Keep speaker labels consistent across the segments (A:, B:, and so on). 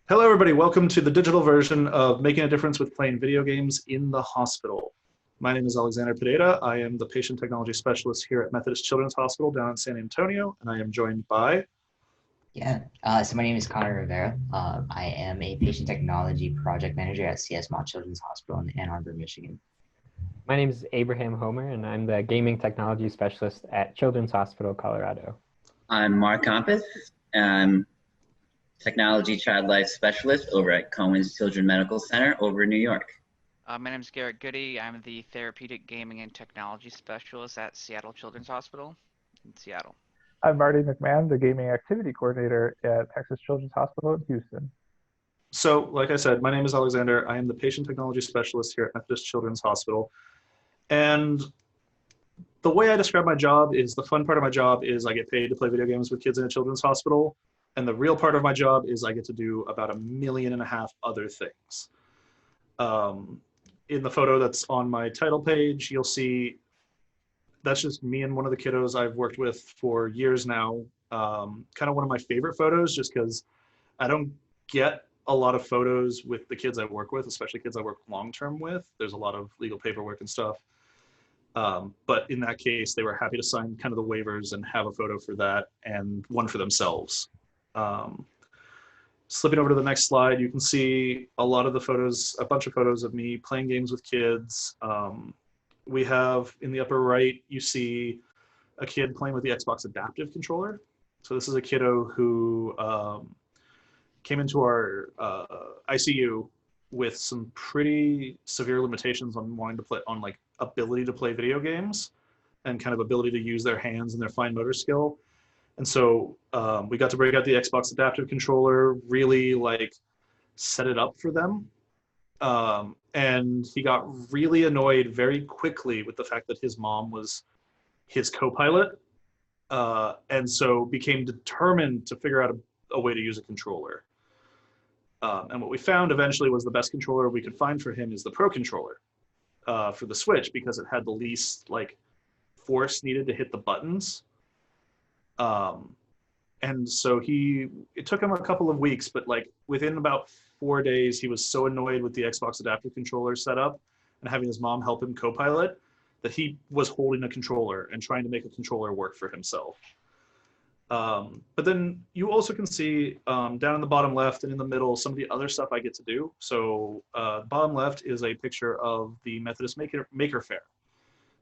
A: Hello, everybody. Welcome to the digital version of Making a Difference with Playing Video Games in the Hospital. My name is Alexander Pereira. I am the Patient Technology Specialist here at Methodist Children's Hospital down in San Antonio, and I am joined by...
B: So my name is Rivera. I am a Patient Technology Project Manager at Mott Children's Hospital in Ann Arbor, Michigan.
C: My name is Abraham Homer, and I'm the Gaming Technology Specialist at Children's Hospital, Colorado.
D: I'm Mark Compas, and I'm Technology Child Life Specialist over at Cohen's Children's Medical Center over in New York.
E: My name is Garrett Goody. I'm the Therapeutic Gaming and Technology Specialist at Seattle Children's Hospital in Seattle.
F: I'm Marty McMahon, the Gaming Activity Coordinator at Texas Children's Hospital in Houston.
A: So, like I said, my name is Alexander. I am the Patient Technology Specialist here at Methodist Children's Hospital. And the way I describe my job is, the fun part of my job is I get paid to play video games with kids in a children's hospital. And the real part of my job is I get to do about 1.5 million other things. In the photo that's on my title page, you'll see that's just me and one of the kiddos I've worked with for years now. Kind of one of my favorite photos, just because I don't get a lot of photos with the kids I work with, especially kids I work long-term with. There's a lot of legal paperwork and stuff. But in that case, they were happy to sign kind of the waivers and have a photo for that and one for themselves. Slipping over to the next slide, you can see a lot of the photos, a bunch of photos of me playing games with kids. We have in the upper right, you see a kid playing with the Xbox Adaptive Controller. So this is a kiddo who came into our ICU with some pretty severe limitations on wanting to play, on like ability to play video games and kind of ability to use their hands and their fine motor skill. And so we got to break out the Xbox Adaptive Controller, really like set it up for them. And he got really annoyed very quickly with the fact that his mom was his co-pilot. And so became determined to figure out a way to use a controller. And what we found eventually was the best controller we could find for him is the Pro Controller for the Switch, because it had the least like force needed to hit the buttons. And so it took him a couple of weeks, but like within about 4 days, he was so annoyed with the Xbox Adaptive Controller setup and having his mom help him co-pilot that he was holding a controller and trying to make a controller work for himself. But then you also can see down in the bottom left and in the middle, some of the other stuff I get to do. So bottom left is a picture of the Methodist Maker Fair.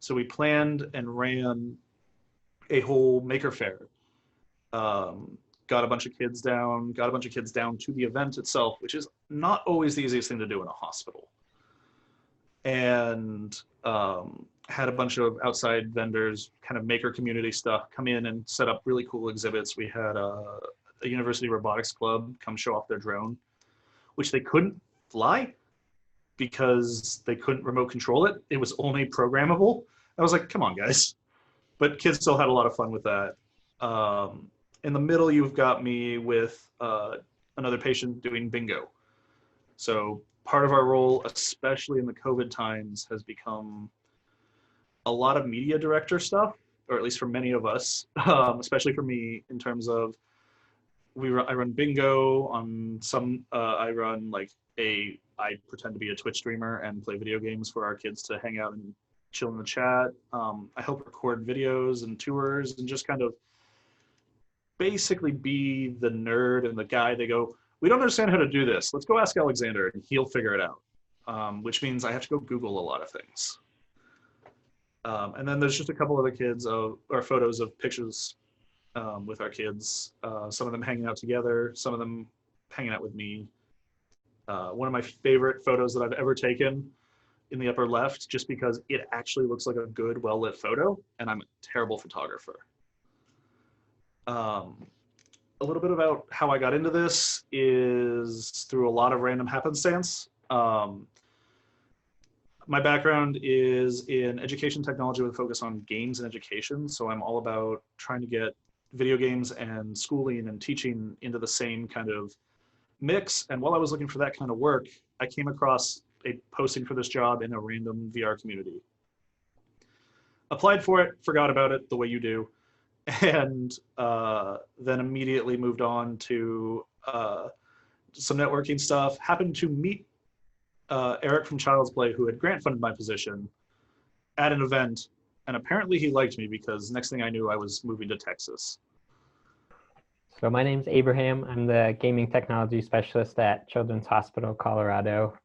A: So we planned and ran a whole Maker Fair. Got a bunch of kids down to the event itself, which is not always the easiest thing to do in a hospital. And had a bunch of outside vendors, kind of maker community stuff, come in and set up really cool exhibits. We had a university robotics club come show off their drone, which they couldn't fly because they couldn't remote control it. It was only programmable. I was like, come on, guys. But kids still had a lot of fun with that. In the middle, you've got me with another patient doing bingo. So part of our role, especially in the COVID times, has become a lot of media director stuff, or at least for many of us, especially for me, in terms of I run bingo on some, I pretend to be a Twitch streamer and play video games for our kids to hang out and chill in the chat. I help record videos and tours and just kind of basically be the nerd and the guy they go, we don't understand how to do this. Let's go ask Alexander and he'll figure it out, which means I have to go Google a lot of things. And then there's just a couple other kids or photos of pictures with our kids, some of them hanging out together, some of them hanging out with me. One of my favorite photos that I've ever taken in the upper left, just because it actually looks like a good, well-lit photo, and I'm a terrible photographer. A little bit about how I got into this is through a lot of random happenstance. My background is in education technology with a focus on games and education. So I'm all about trying to get video games and schooling and teaching into the same kind of mix. And while I was looking for that kind of work, I came across a posting for this job in a random VR community. Applied for it, forgot about it the way you do. And then immediately moved on to some networking stuff. Happened to meet Eric from Child's Play, who had grant funded my position, at an event, and apparently he liked me because next thing I knew, I was moving to Texas.
C: So my name's Abraham. I'm the gaming technology specialist at Children's Hospital, Colorado.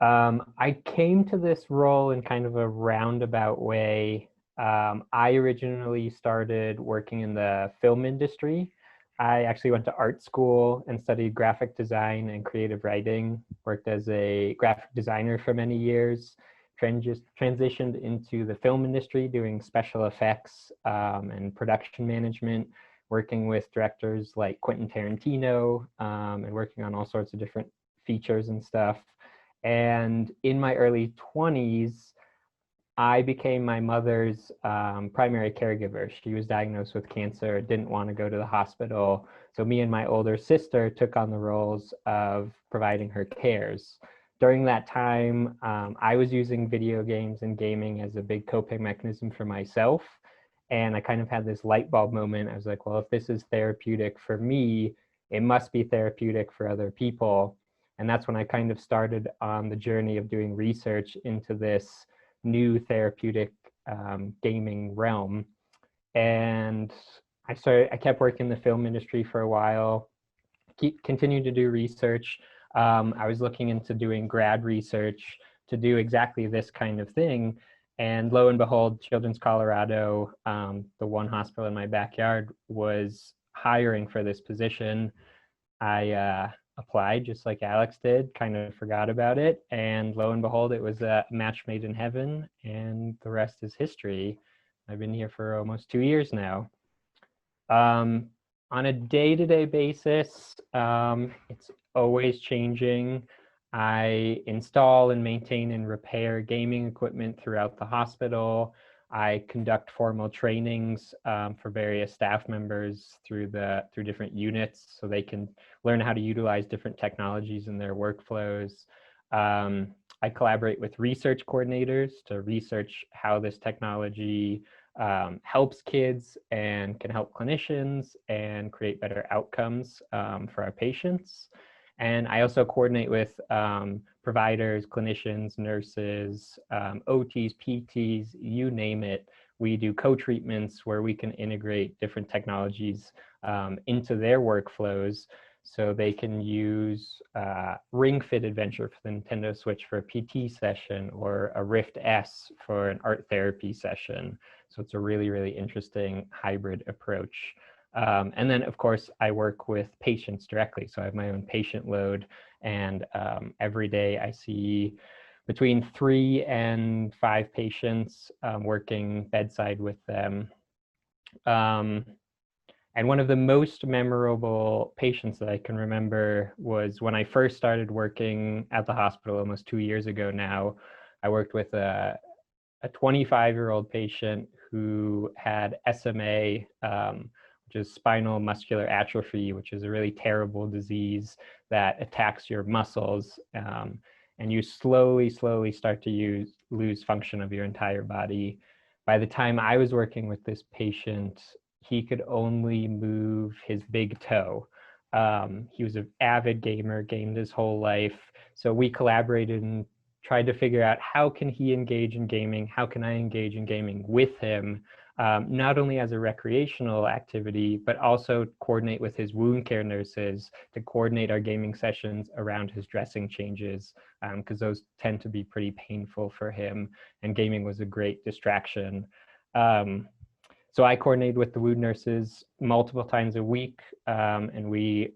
C: I came to this role in kind of a roundabout way. I originally started working in the film industry. I actually went to art school and studied graphic design and creative writing, worked as a graphic designer for many years, transitioned into the film industry doing special effects and production management, working with directors like Quentin Tarantino and working on all sorts of different features and stuff. And in my early 20s, I became my mother's primary caregiver. She was diagnosed with cancer, didn't want to go to the hospital. So me and my older sister took on the roles of providing her cares. During that time, I was using video games and gaming as a big coping mechanism for myself. And I kind of had this light bulb moment. I was like, well, if this is therapeutic for me, it must be therapeutic for other people. And that's when I kind of started on the journey of doing research into this new therapeutic gaming realm. And I kept working in the film industry for a while, continued to do research. I was looking into doing grad research to do exactly this kind of thing. And lo and behold, Children's Colorado, the one hospital in my backyard, was hiring for this position. I applied just like Alex did, kind of forgot about it. And lo and behold, it was a match made in heaven, and the rest is history. I've been here for almost 2 years now. On a day-to-day basis, it's always changing. I install and maintain and repair gaming equipment throughout the hospital. I conduct formal trainings for various staff members through different units so they can learn how to utilize different technologies in their workflows. I collaborate with research coordinators to research how this technology helps kids and can help clinicians and create better outcomes for our patients. And I also coordinate with providers, clinicians, nurses, OTs, PTs, you name it. We do co-treatments where we can integrate different technologies into their workflows so they can use Ring Fit Adventure for the Nintendo Switch for a PT session or a Rift S for an art therapy session. So it's a really, really interesting hybrid approach. And then, of course, I work with patients directly. So I have my own patient load, and every day I see between 3 and 5 patients working bedside with them. And one of the most memorable patients that I can remember was when I first started working at the hospital almost 2 years ago now. I worked with a 25-year-old patient who had SMA, which is spinal muscular atrophy, which is a really terrible disease that attacks your muscles. And you slowly start to lose function of your entire body. By the time I was working with this patient, he could only move his big toe. He was an avid gamer, gamed his whole life. So we collaborated and tried to figure out how can he engage in gaming, how can I engage in gaming with him, not only as a recreational activity, but also coordinate with his wound care nurses to coordinate our gaming sessions around his dressing changes, because those tend to be pretty painful for him, and gaming was a great distraction. So I coordinated with the wound nurses multiple times a week, and we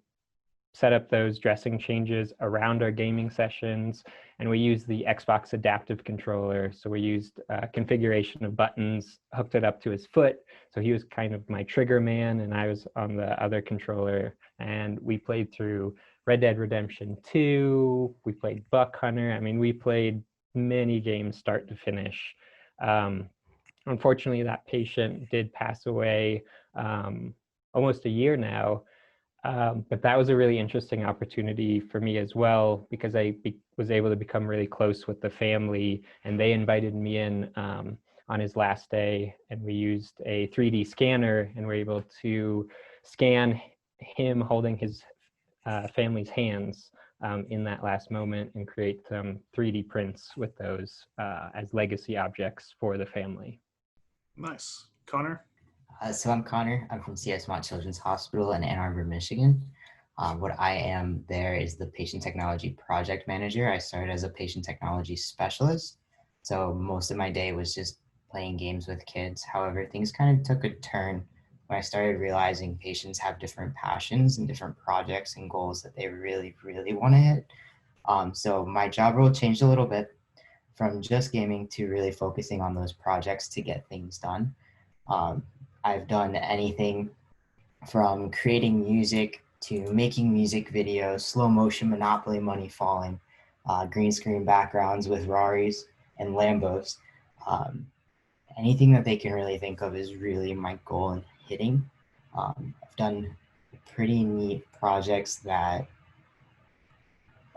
C: set up those dressing changes around our gaming sessions, and we used the Xbox adaptive controller. So we used a configuration of buttons, hooked it up to his foot. So he was kind of my trigger man, and I was on the other controller. And we played through Red Dead Redemption 2. We played Buck Hunter. I mean, we played many games start to finish. Unfortunately, that patient did pass away almost a year now. But that was a really interesting opportunity for me as well, because I was able to become really close with the family, and they invited me in on his last day, and we used a 3D scanner and were able to scan him holding his families' hands in that last moment and create some 3D prints with those as legacy objects for the family.
A: Nice. Connor?
B: So I'm Connor. I'm from CS Mott Children's Hospital in Ann Arbor, Michigan. What I am there is the patient technology project manager. I started as a patient technology specialist. So most of my day was just playing games with kids. However, things kind of took a turn when I started realizing patients have different passions and different projects and goals that they really, really want to hit. So my job role changed a little bit from just gaming to really focusing on those projects to get things done. I've done anything from creating music to making music videos, slow motion Monopoly money falling, green screen backgrounds with Raris and Lambos. Anything that they can really think of is really my goal in hitting. I've done pretty neat projects that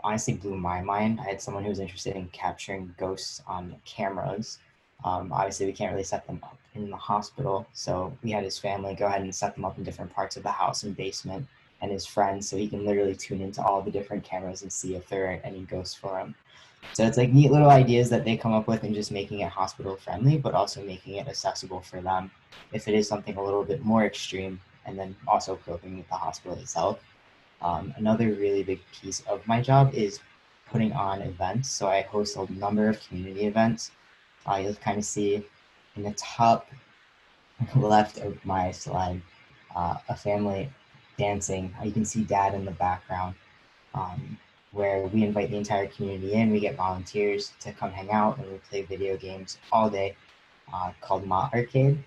B: honestly blew my mind. I had someone who was interested in capturing ghosts on cameras. Obviously, we can't really set them up in the hospital, so we had his family go ahead and set them up in different parts of the house and basement, and his friends, so he can literally tune into all the different cameras and see if there are any ghosts for him. So it's like neat little ideas that they come up with and just making it hospital friendly, but also making it accessible for them if it is something a little bit more extreme, and then also coping with the hospital itself. Another really big piece of my job is putting on events. So I host a number of community events. You'll kind of see in the top left of my slide, a family dancing. You can see dad in the background, where we invite the entire community in. We get volunteers to come hang out and we play video games all day, called Mott Arcade.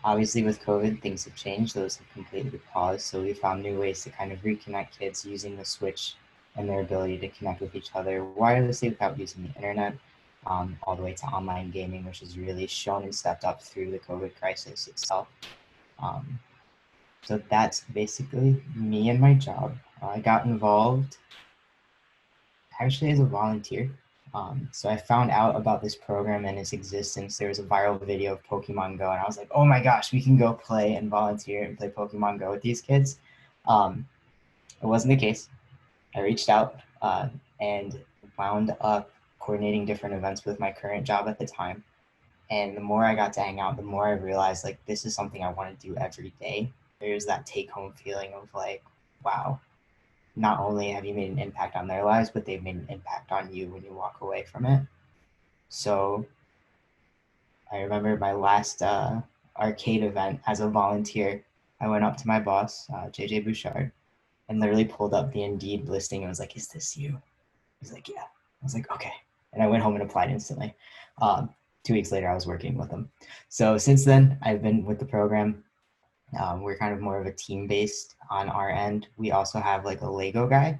B: Obviously with COVID, things have changed. Those have completely paused. So we found new ways to kind of reconnect kids using the Switch and their ability to connect with each other wirelessly without using the internet, all the way to online gaming, which has really shown and stepped up through the COVID crisis itself. So that's basically me and my job. I got involved actually as a volunteer. So I found out about this program and its existence. There was a viral video of Pokemon Go, and I was like, oh my gosh, we can go play and volunteer and play Pokemon Go with these kids. It wasn't the case. I reached out and wound up coordinating different events with my current job at the time. And the more I got to hang out, the more I realized like this is something I want to do every day. There's that take home feeling of like, wow, not only have you made an impact on their lives, but they've made an impact on you when you walk away from it. So I remember my last arcade event as a volunteer. I went up to my boss, JJ Bouchard, and literally pulled up the Indeed listing and was like, is this you? He's like, yeah. I was like, okay. And I went home and applied instantly. 2 weeks later, I was working with them. So since then, I've been with the program. We're kind of more of a team based on our end. We also have like a Lego guy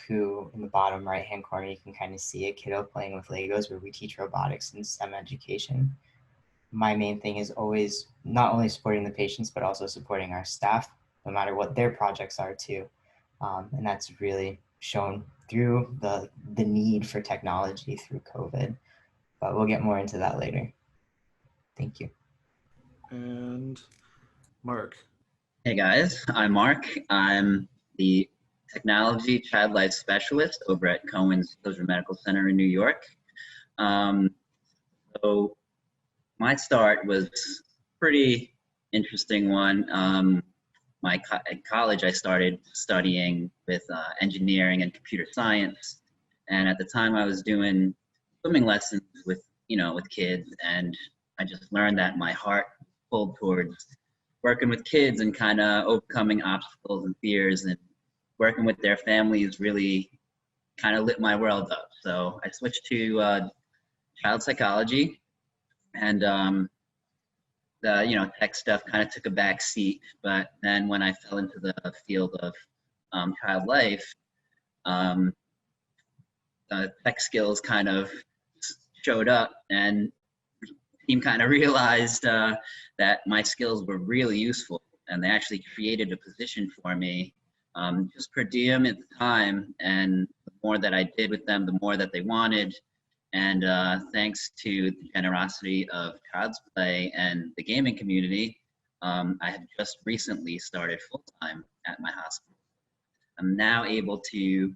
B: who in the bottom right hand corner, you can kind of see a kiddo playing with Legos, where we teach robotics and STEM education. My main thing is always not only supporting the patients, but also supporting our staff, no matter what their projects are too. And that's really shown through the need for technology through COVID, but we'll get more into that later. Thank you.
A: And Mark.
D: Hey guys, I'm Mark. I'm the Technology Child Life Specialist over at Cohen's Children's Medical Center in New York. So my start was a pretty interesting one. At college, I started studying with engineering and computer science, and at the time I was doing swimming lessons with kids, and I just learned that my heart pulled towards working with kids and kind of overcoming obstacles and fears, and working with their families really kind of lit my world up. So I switched to child psychology, and the tech stuff kind of took a back seat. But then when I fell into the field of child life, tech skills kind of showed up, and the team kind of realized that my skills were really useful, and they actually created a position for me just per diem at the time. And the more that I did with them, the more that they wanted. And thanks to the generosity of Child's Play and the gaming community, I have just recently started full-time at my hospital. I'm now able to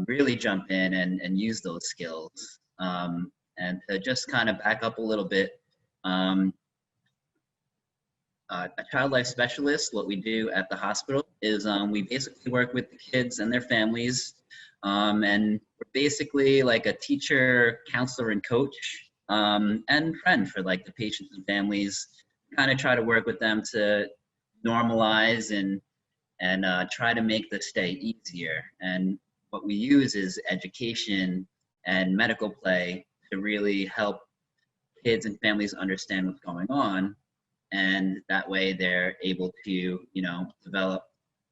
D: really jump in and use those skills. And to just kind of back up a little bit, a child life specialist, what we do at the hospital is we basically work with the kids and their families, and we're basically like a teacher, counselor, and coach, and friend for like the patients and families. Kind of try to work with them to normalize and try to make the stay easier. And what we use is education and medical play to really help kids and families understand what's going on. And that way they're able to, you know, develop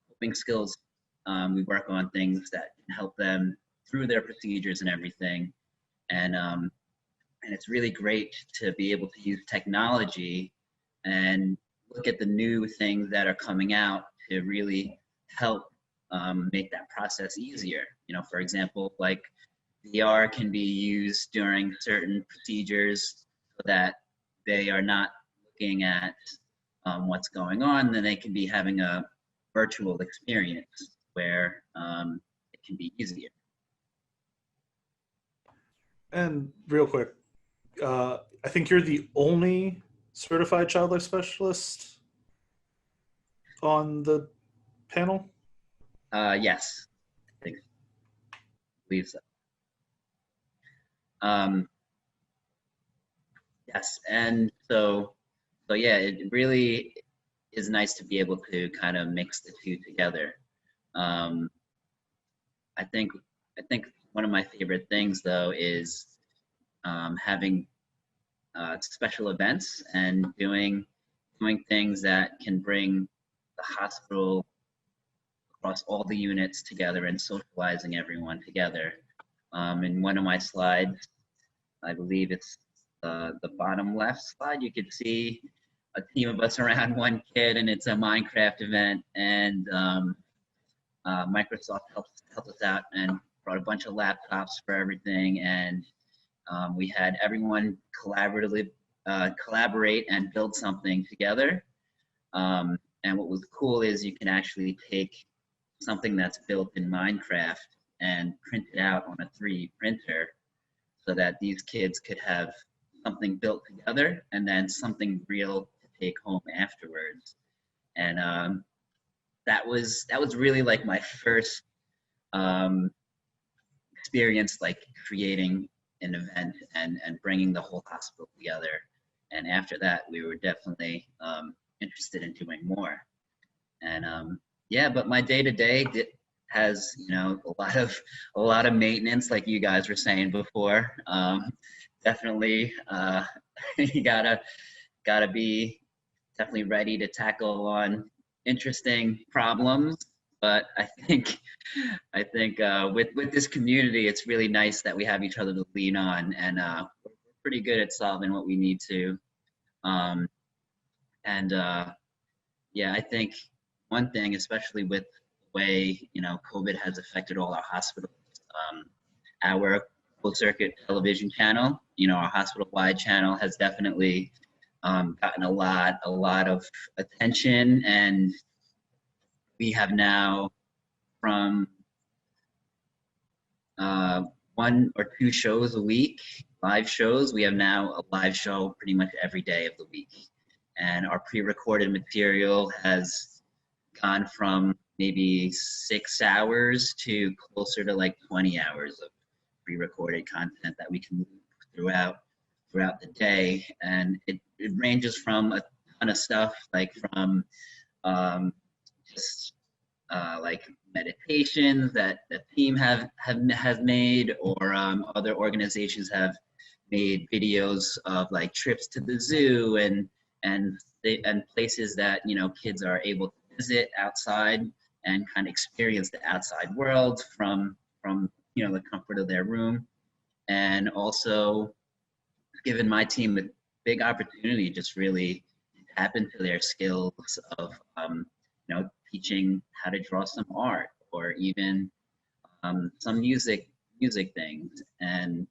D: coping skills. We work on things that can help them through their procedures and everything. And it's really great to be able to use technology and look at the new things that are coming out to really help make that process easier. You know, for example, like VR can be used during certain procedures so that they are not looking at what's going on, then they can be having a virtual experience where it can be easier.
A: And real quick, I think you're the only certified child life specialist on the panel?
D: Yes, I believe so. Yes, and so yeah, it really is nice to be able to kind of mix the two together. I think one of my favorite things though is having special events and doing things that can bring the hospital across all the units together and socializing everyone together. In one of my slides, I believe it's the bottom left slide, you could see a team of us around one kid, and it's a Minecraft event, and Microsoft helped us out and brought a bunch of laptops for everything, and we had everyone collaborate and build something together. And what was cool is you can actually take something that's built in Minecraft and print it out on a 3D printer so that these kids could have something built together and then something real to take home afterwards. And that was really like my first experience, like creating an event and bringing the whole hospital together. And after that, we were definitely interested in doing more. And yeah, but my day-to-day has, you know, a lot of maintenance, like you guys were saying before. Definitely, you gotta be definitely ready to tackle on interesting problems. But I think with this community, it's really nice that we have each other to lean on, and we're pretty good at solving what we need to. Yeah, I think one thing, especially with the way, you know, COVID has affected all our hospitals, our closed circuit television channel, you know, our hospital-wide channel has definitely gotten a lot of attention, and we have now, from 1 or 2 shows a week, live shows, we have now a live show pretty much every day of the week. And our pre-recorded material has gone from maybe 6 hours to closer to like 20 hours of pre-recorded content that we can move throughout the day. And it ranges from a ton of stuff, like from just like meditations that the team has made, or other organizations have made videos of like trips to the zoo and places that, you know, kids are able to visit outside and kind of experience the outside world from you know, the comfort of their room. And also given my team a big opportunity just really tap into their skills of you know, teaching how to draw some art, or even some music things. And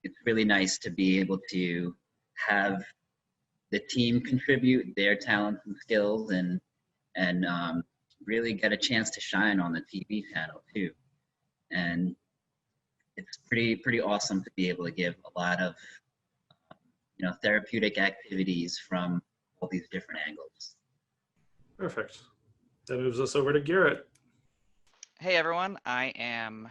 D: it's really nice to be able to have the team contribute their talents and skills, and really get a chance to shine on the TV panel too. And it's pretty awesome to be able to give a lot of, therapeutic activities from all these different angles.
A: Perfect. That moves us over to Garrett.
E: Hey everyone, I am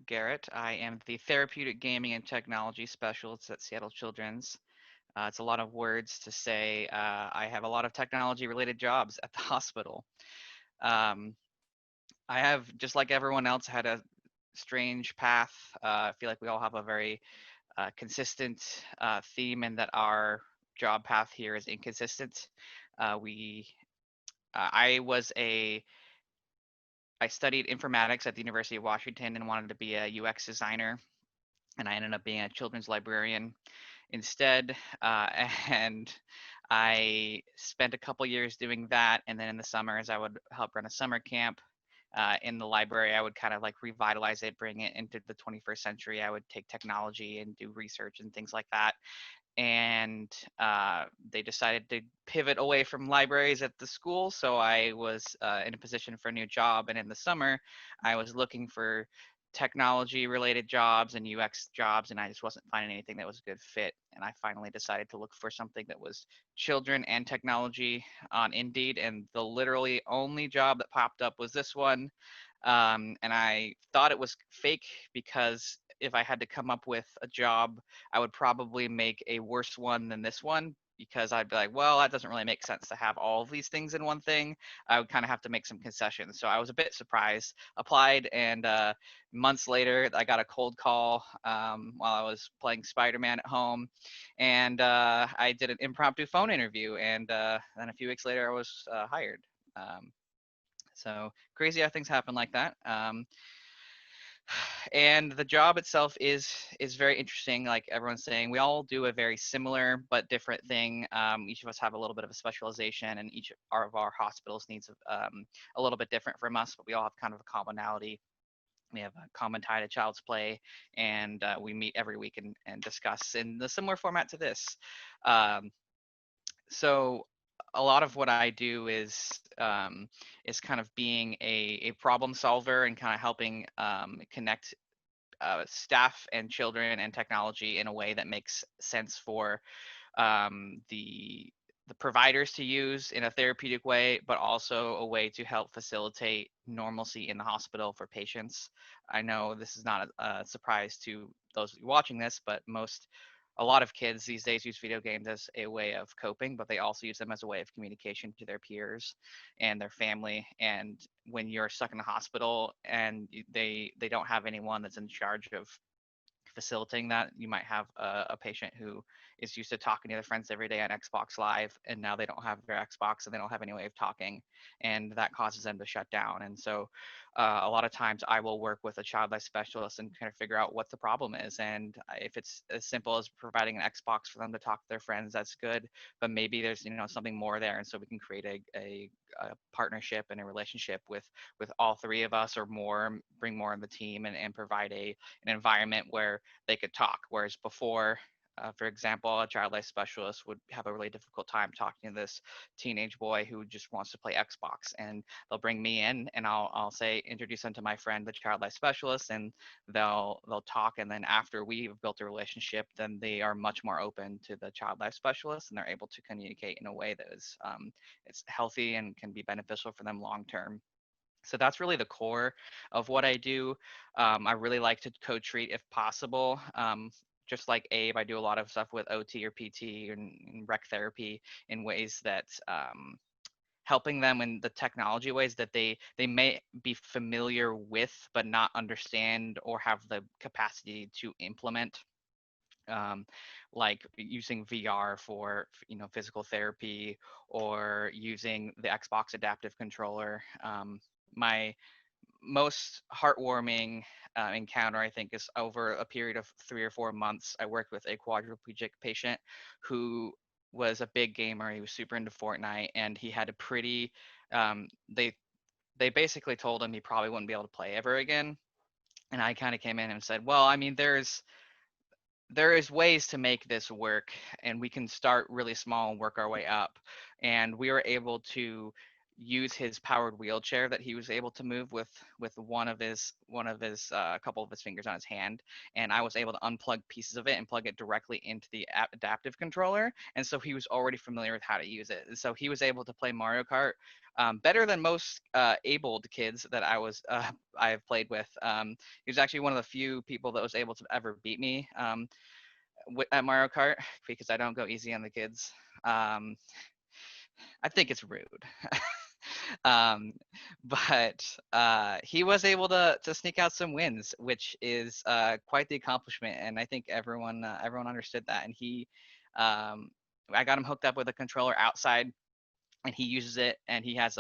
E: Garrett. I am the Therapeutic Gaming and Technology Specialist at Seattle Children's. It's a lot of words to say. I have a lot of technology-related jobs at the hospital. I have, just like everyone else, had a strange path. I feel like we all have a very consistent theme, and that our job path here is inconsistent. I studied informatics at the University of Washington and wanted to be a UX designer, and I ended up being a children's librarian instead. And I spent a couple years doing that, and then in the summers I would help run a summer camp in the library. I would kind of like revitalize it, bring it into the 21st century. I would take technology and do research and things like that. And they decided to pivot away from libraries at the school, so I was in a position for a new job. And in the summer I was looking for technology related jobs and UX jobs, and I just wasn't finding anything that was a good fit. And I finally decided to look for something that was children and technology on Indeed, and the literally only job that popped up was this one. And I thought it was fake, because if I had to come up with a job, I would probably make a worse one than this one, because I'd be like, well, that doesn't really make sense to have all of these things in one thing. I would kind of have to make some concessions. So I was a bit surprised, applied, and months later, I got a cold call while I was playing Spider-Man at home. And I did an impromptu phone interview, and then a few weeks later, I was hired. So crazy how things happen like that. And the job itself is very interesting. Like everyone's saying, we all do a very similar but different thing. Each of us have a little bit of a specialization, and each of our hospitals needs a little bit different from us, but we all have kind of a commonality. We have a common tie to child's play, and we meet every week and discuss in the similar format to this. So a lot of what I do is kind of being a problem solver and kind of helping connect staff and children and technology in a way that makes sense for the providers to use in a therapeutic way, but also a way to help facilitate normalcy in the hospital for patients. I know this is not a surprise to those watching this, but a lot of kids these days use video games as a way of coping, but they also use them as a way of communication to their peers and their family. And when you're stuck in the hospital and they don't have anyone that's in charge of facilitating that, you might have a patient who is used to talking to their friends every day on Xbox Live, and now they don't have their Xbox and they don't have any way of talking, and that causes them to shut down. And so a lot of times I will work with a child life specialist and kind of figure out what the problem is. And if it's as simple as providing an Xbox for them to talk to their friends, that's good, but maybe there's something more there. And so we can create a partnership and a relationship with all three of us or more, bring more in the team, and provide an environment where they could talk. Whereas before, for example, a child life specialist would have a really difficult time talking to this teenage boy who just wants to play Xbox, and they'll bring me in and I'll say, introduce them to my friend, the child life specialist, and they'll talk. And then after we've built a relationship, then they are much more open to the child life specialist, and they're able to communicate in a way that is it's healthy and can be beneficial for them long term. So that's really the core of what I do. I really like to co-treat if possible. Just like Abe, I do a lot of stuff with OT or PT and rec therapy in ways that helping them in the technology ways that they may be familiar with but not understand or have the capacity to implement. Like using VR for physical therapy, or using the Xbox adaptive controller. My most heartwarming encounter, I think, is over a period of 3 or 4 months. I worked with a quadriplegic patient who was a big gamer. He was super into Fortnite, and he had a pretty they basically told him he probably wouldn't be able to play ever again. And I kind of came in and said, well, I mean, there is ways to make this work, and we can start really small and work our way up. And we were able to use his powered wheelchair that he was able to move with one of his couple of his fingers on his hand, and I was able to unplug pieces of it and plug it directly into the adaptive controller, and so he was already familiar with how to use it, and so he was able to play Mario Kart better than most abled kids that I have played with. He was actually one of the few people that was able to ever beat me at Mario Kart, because I don't go easy on the kids. I think it's rude. um, but he was able to sneak out some wins, which is quite the accomplishment, and I think everyone understood that. And I got him hooked up with a controller outside, and he uses it, and he has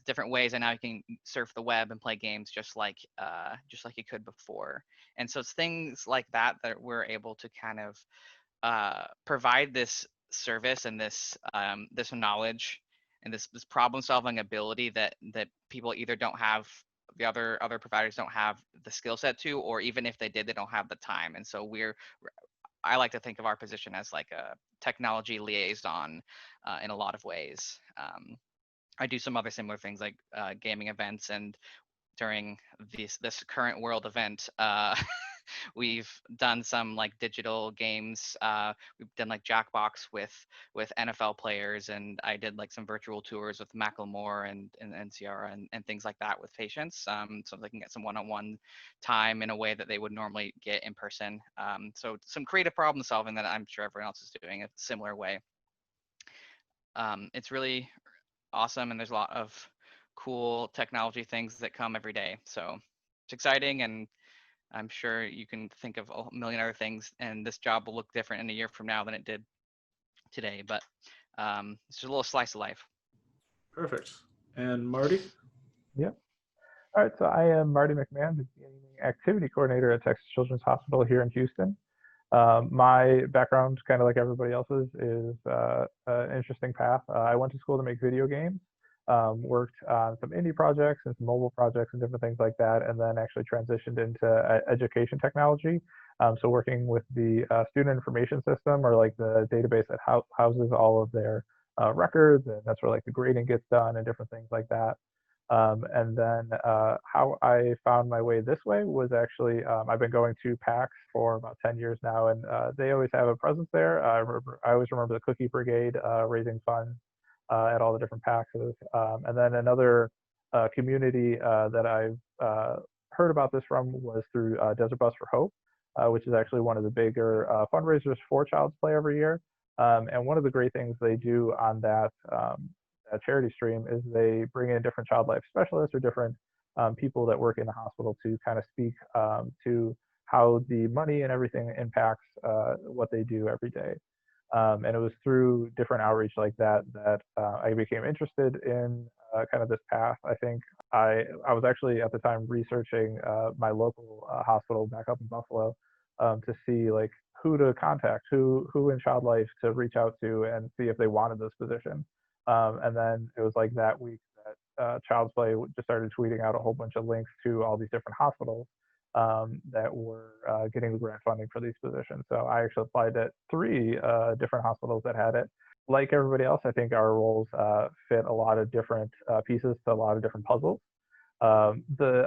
E: different ways, and now he can surf the web and play games just like he could before. And so it's things like that that we're able to kind of provide this service and this knowledge and this problem solving ability that people either don't have, the other providers don't have the skill set to, or even if they did, they don't have the time. And so I like to think of our position as like a technology liaison in a lot of ways. I do some other similar things like gaming events, and during this current world event, we've done some like digital games. We've done like Jackbox with NFL players, and I did like some virtual tours with Macklemore and Ciara and things like that with patients, so they can get some one-on-one time in a way that they would normally get in person. So some creative problem solving that I'm sure everyone else is doing a similar way. It's really awesome, and there's a lot of cool technology things that come every day. So it's exciting, and I'm sure you can think of a million other things, and this job will look different in a year from now than it did today. But it's just a little slice of life.
A: Perfect. And Marty?
F: Yep. All right, so I am Marty McMahon, the Gaming Activity Coordinator at Texas Children's Hospital here in Houston. My background, kind of like everybody else's, is an interesting path. I went to school to make video games, worked on some indie projects and some mobile projects and different things like that, and then actually transitioned into education technology. So working with the student information system, or like the database that houses all of their records, and that's where like the grading gets done and different things like that. And then how I found my way this way was actually, I've been going to PAX for about 10 years now, and they always have a presence there. I always remember the Cookie Brigade raising funds at all the different PAXs. And then another community that I've heard about this from was through Desert Bus for Hope, which is actually one of the bigger fundraisers for Child's Play every year. And one of the great things they do on that charity stream is they bring in different child life specialists or different people that work in the hospital to kind of speak to how the money and everything impacts what they do every day. And it was through different outreach like that that I became interested in kind of this path. I think I was actually at the time researching my local hospital back up in Buffalo to see like who to contact, who in child life to reach out to and see if they wanted this position. And then it was like that week that Child's Play just started tweeting out a whole bunch of links to all these different hospitals that were getting the grant funding for these positions. So I actually applied at 3 different hospitals that had it. Like everybody else, I think our roles fit a lot of different pieces to a lot of different puzzles. I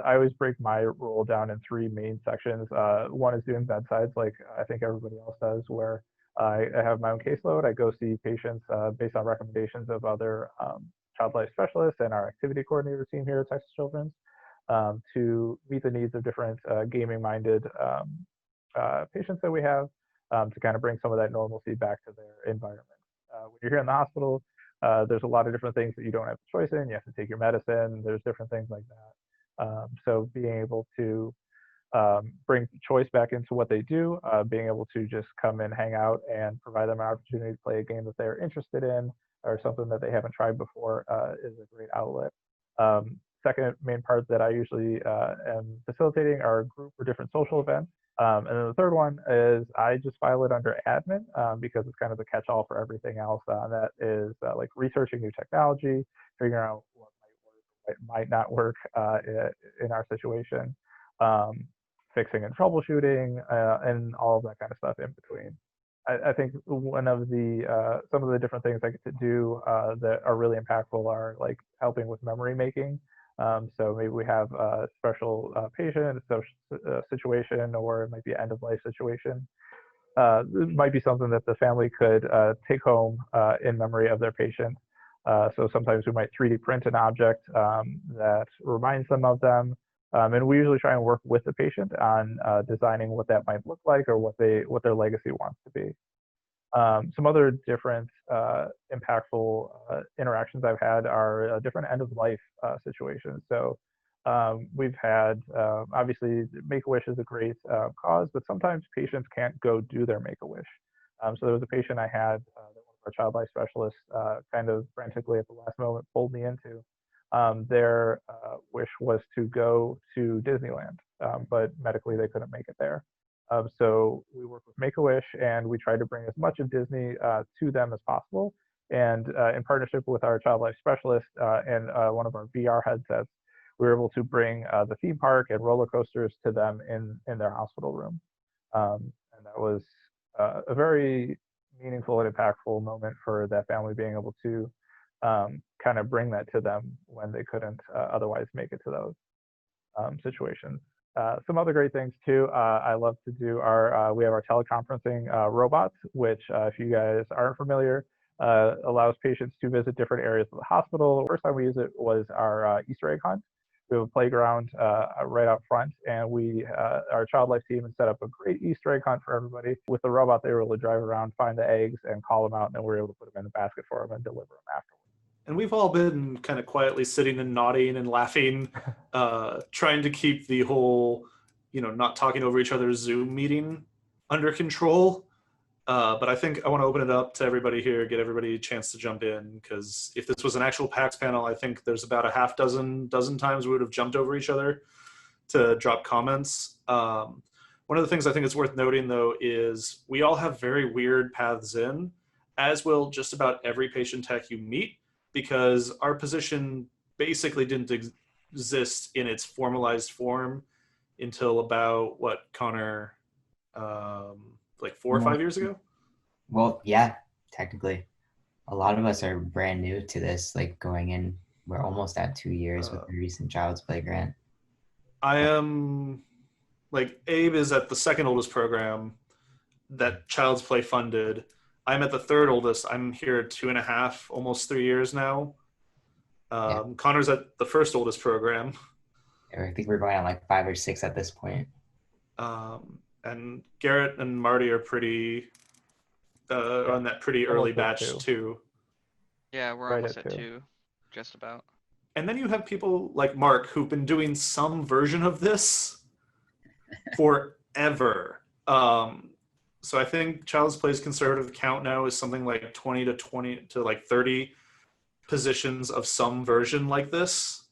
F: always break my role down in 3 main sections. One is doing bedsides, like I think everybody else does, where I have my own caseload. I go see patients based on recommendations of other child life specialists and our activity coordinator team here at Texas Children's to meet the needs of different gaming-minded patients that we have to kind of bring some of that normalcy back to their environment. When you're here in the hospital, there's a lot of different things that you don't have a choice in. You have to take your medicine. There's different things like that. So being able to bring choice back into what they do, being able to just come and hang out and provide them an opportunity to play a game that they're interested in or something that they haven't tried before is a great outlet. Second main part that I usually am facilitating are group or different social events. And then the third one is I just file it under admin because it's kind of the catch-all for everything else. That is like researching new technology, figuring out what might work, what might not work in our situation, fixing and troubleshooting, and all of that kind of stuff in between. I think one of the some of the different things I get to do that are really impactful are like helping with memory making. So maybe we have a special patient, a social situation, or it might be an end of life situation. It might be something that the family could take home in memory of their patient. So sometimes we might 3D print an object that reminds them of them. And we usually try and work with the patient on designing what that might look like or what their legacy wants to be. Some other different impactful interactions I've had are different end of life situations. So we've had, obviously, Make-A-Wish is a great cause, but sometimes patients can't go do their Make-A-Wish. So there was a patient I had that one of our child life specialists kind of frantically at the last moment pulled me into. Their wish was to go to Disneyland, but medically they couldn't make it there. So we work with Make-A-Wish, and we try to bring as much of Disney to them as possible. And in partnership with our child life specialist and one of our VR headsets, we were able to bring the theme park and roller coasters to them in their hospital room. And that was a very meaningful and impactful moment for that family, being able to kind of bring that to them when they couldn't otherwise make it to those situations. Some other great things too, I love to do are, we have our teleconferencing robots, which if you guys aren't familiar, allows patients to visit different areas of the hospital. The first time we used it was our Easter egg hunt. We have a playground right out front, and our child life team had set up a great Easter egg hunt for everybody. With the robot, they were able to drive around, find the eggs, and call them out, and then we were able to put them in the basket for them and deliver them afterwards.
A: And we've all been kind of quietly sitting and nodding and laughing, trying to keep the whole, not talking over each other's Zoom meeting under control. But I think I want to open it up to everybody here, get everybody a chance to jump in, because if this was an actual PAX panel, I think there's about a half dozen times we would have jumped over each other to drop comments. One of the things I think is worth noting, though, is we all have very weird paths in, as will just about every patient tech you meet, because our position basically didn't exist in its formalized form until about, Connor, like 4 or 5 years ago?
B: Well, yeah, technically. A lot of us are brand new to this, like going in, we're almost at 2 years with the recent Child's Play grant.
A: I am, Abe is at the second oldest program that Child's Play funded. I'm at the third oldest. I'm here 2.5, almost 3 years now.
B: Yeah.
A: Connor's at the first oldest program.
B: I think we're going on like 5 or 6 at this point.
A: And Garrett and Marty are pretty on that pretty early batch too.
E: Yeah, we're
F: Right
E: almost
F: at
E: at
F: 2.
E: 2, just about.
A: And then you have people like Mark who've been doing some version of this forever. So I think Child's Play's conservative count now is something like 20 to 30 positions of some version like this.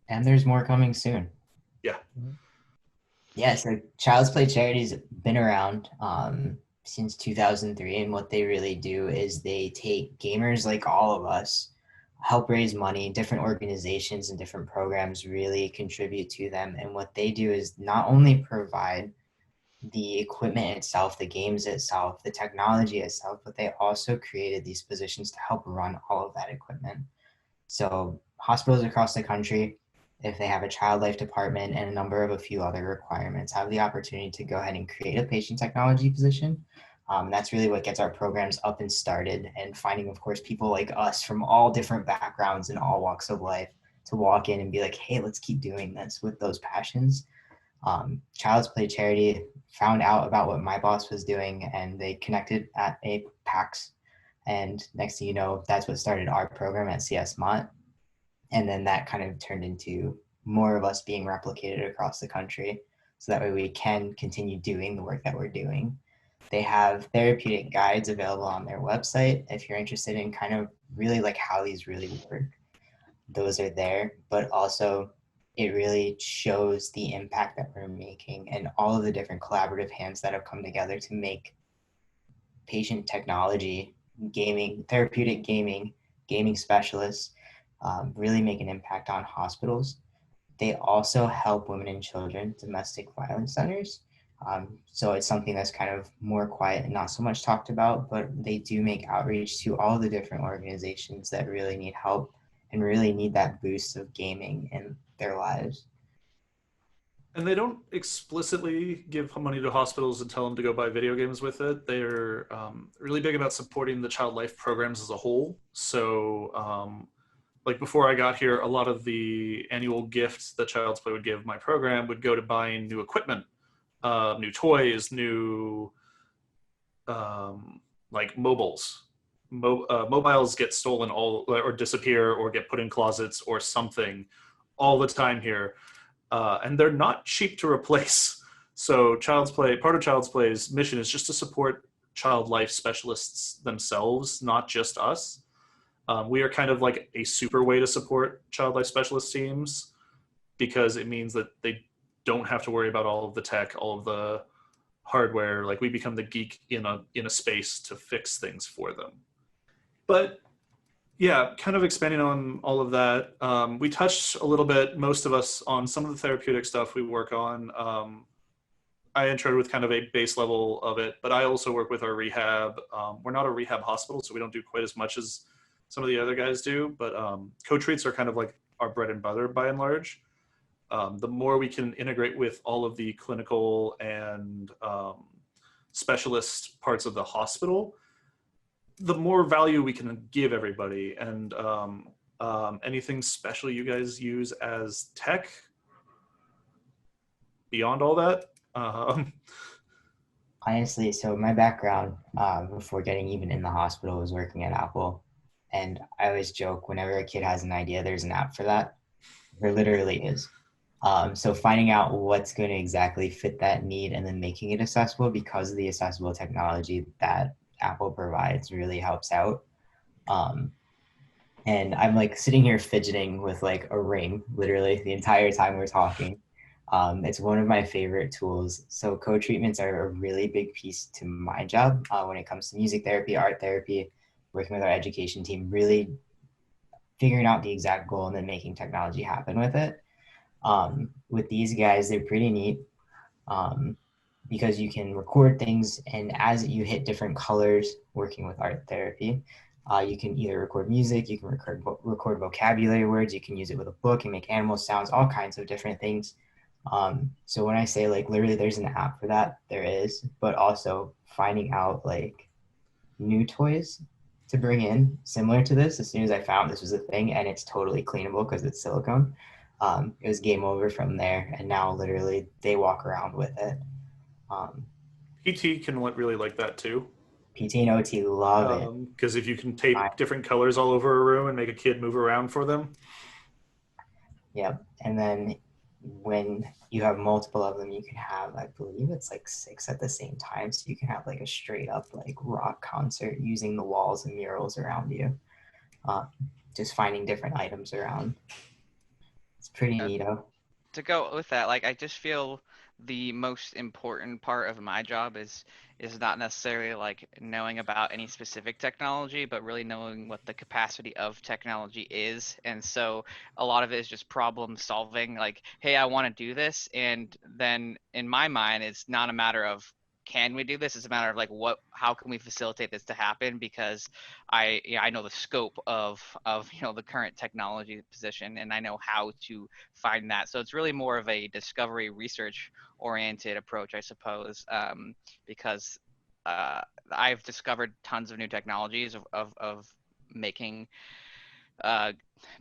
B: And there's more coming soon.
A: Yeah.
B: Yeah, so Child's Play Charity's been around since 2003, and what they really do is they take gamers like all of us, help raise money. Different organizations and different programs really contribute to them, and what they do is not only provide the equipment itself, the games itself, the technology itself, but they also created these positions to help run all of that equipment. So hospitals across the country, if they have a child life department and a few other requirements, have the opportunity to go ahead and create a patient technology position. That's really what gets our programs up and started, and finding, of course, people like us from all different backgrounds and all walks of life to walk in and be like, hey, let's keep doing this with those passions. Child's Play Charity found out about what my boss was doing, and they connected at a PAX. And next thing you know, that's what started our program at CS Mott. And then that kind of turned into more of us being replicated across the country. So that way we can continue doing the work that we're doing. They have therapeutic guides available on their website if you're interested in kind of really like how these really work. Those are there, but also it really shows the impact that we're making and all of the different collaborative hands that have come together to make patient technology, gaming, therapeutic gaming, gaming specialists really make an impact on hospitals. They also help women and children domestic violence centers So it's something that's kind of more quiet and not so much talked about, but they do make outreach to all the different organizations that really need help and really need that boost of gaming in their lives.
A: And they don't explicitly give money to hospitals and tell them to go buy video games with it. They're really big about supporting the child life programs as a whole. So, like before I got here, a lot of the annual gifts that Child's Play would give my program would go to buying new equipment, new toys, new like mobiles. Mobiles get stolen all or disappear or get put in closets or something all the time here. And they're not cheap to replace. So part of Child's Play's mission is just to support child life specialists themselves, not just us. We are kind of like a super way to support child life specialist teams because it means that they don't have to worry about all of the tech, all of the hardware. Like we become the geek in a space to fix things for them. But yeah, kind of expanding on all of that. We touched a little bit, most of us, on some of the therapeutic stuff we work on. I introed with kind of a base level of it, but I also work with our rehab. We're not a rehab hospital, so we don't do quite as much as some of the other guys do, but co-treats are kind of like our bread and butter by and large. The more we can integrate with all of the clinical and specialist parts of the hospital, the more value we can give everybody. And anything special you guys use as tech beyond all that?
B: Honestly, so my background before getting even in the hospital was working at Apple. And I always joke whenever a kid has an idea, there's an app for that. There literally is. So finding out what's going to exactly fit that need and then making it accessible because of the accessible technology that Apple provides really helps out. And I'm like sitting here fidgeting with like a ring literally the entire time we're talking. It's one of my favorite tools. So co-treatments are a really big piece to my job when it comes to music therapy, art therapy, working with our education team, really figuring out the exact goal and then making technology happen with it. With these guys, they're pretty neat because you can record things, and as you hit different colors working with art therapy, you can either record music, you can record vocabulary words, you can use it with a book and make animal sounds, all kinds of different things. So when I say like literally there's an app for that, there is, but also finding out like new toys to bring in similar to this. As soon as I found this was a thing and it's totally cleanable because it's silicone, it was game over from there. And now literally they walk around with it.
A: PT can really like that too.
B: PT and OT love it.
A: Because if you can tape different colors all over a room and make a kid move around for them.
B: Yep. And then when you have multiple of them, you can have, I believe it's like 6 at the same time. So you can have like a straight up like rock concert using the walls and murals around you. Just finding different items around. It's pretty neato.
E: To go with that, like I just feel the most important part of my job is not necessarily like knowing about any specific technology, but really knowing what the capacity of technology is. And so a lot of it is just problem solving, like, hey, I want to do this. And then in my mind, it's not a matter of can we do this? It's a matter of like how can we facilitate this to happen? Because I know the scope of the current technology position, and I know how to find that. So it's really more of a discovery research oriented approach, I suppose, because I've discovered tons of new technologies of making